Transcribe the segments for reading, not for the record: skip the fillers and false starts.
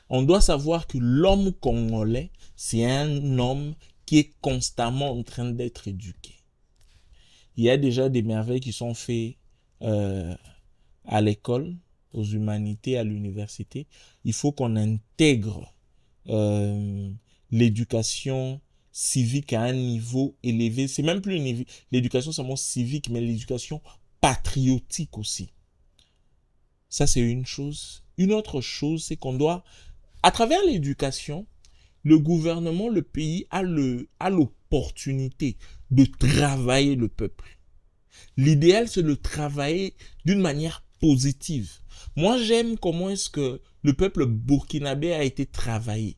On doit savoir que l'homme congolais, c'est un homme qui est constamment en train d'être éduqué. Il y a déjà des merveilles qui sont faites euh, à l'école, aux humanités, à l'université. Il faut qu'on intègre euh, l'éducation civique à un niveau élevé. C'est même plus l'éducation seulement civique, mais l'éducation patriotique aussi. Ça, c'est une chose. Une autre chose, c'est qu'on doit, à travers l'éducation, le gouvernement, le pays a l'opportunité de travailler le peuple. L'idéal, c'est de travailler d'une manière positive. Moi, j'aime comment est-ce que le peuple burkinabé a été travaillé.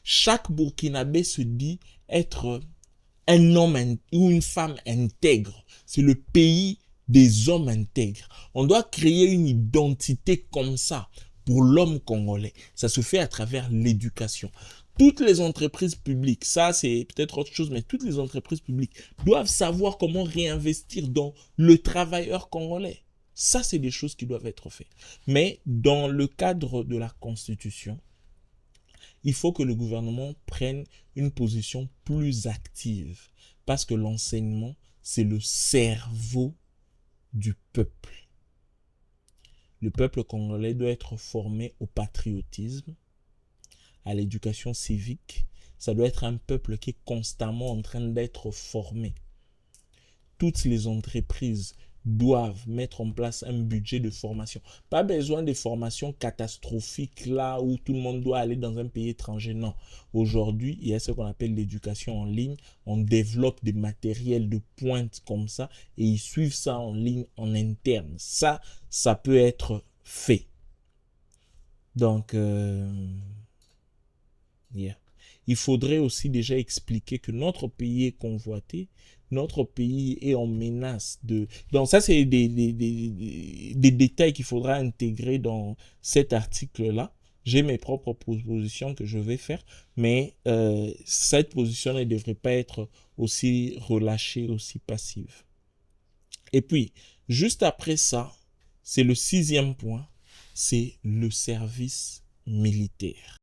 Chaque burkinabé se dit être un homme ou une femme intègre. C'est le pays des hommes intègres. On doit créer une identité comme ça pour l'homme congolais. Ça se fait à travers l'éducation. Toutes les entreprises publiques, ça c'est peut-être autre chose, mais toutes les entreprises publiques doivent savoir comment réinvestir dans le travailleur congolais. Ça, c'est des choses qui doivent être faites. Mais dans le cadre de la Constitution, il faut que le gouvernement prenne une position plus active parce que l'enseignement, c'est le cerveau du peuple. Le peuple congolais doit être formé au patriotisme, à l'éducation civique. Ça doit être un peuple qui est constamment en train d'être formé. Toutes les entreprises doivent mettre en place un budget de formation. Pas besoin de formations catastrophiques là où tout le monde doit aller dans un pays étranger. Non. Aujourd'hui, il y a ce qu'on appelle l'éducation en ligne. On développe des matériels de pointe comme ça et ils suivent ça en ligne en interne. Ça peut être fait. Donc, yeah. Il faudrait aussi déjà expliquer que notre pays est convoité, notre pays est en menace de... Donc ça, c'est des détails qu'il faudra intégrer dans cet article-là. J'ai mes propres propositions que je vais faire, mais cette position ne devrait pas être aussi relâchée, aussi passive. Et puis, juste après ça, c'est le 6e point, c'est le service militaire.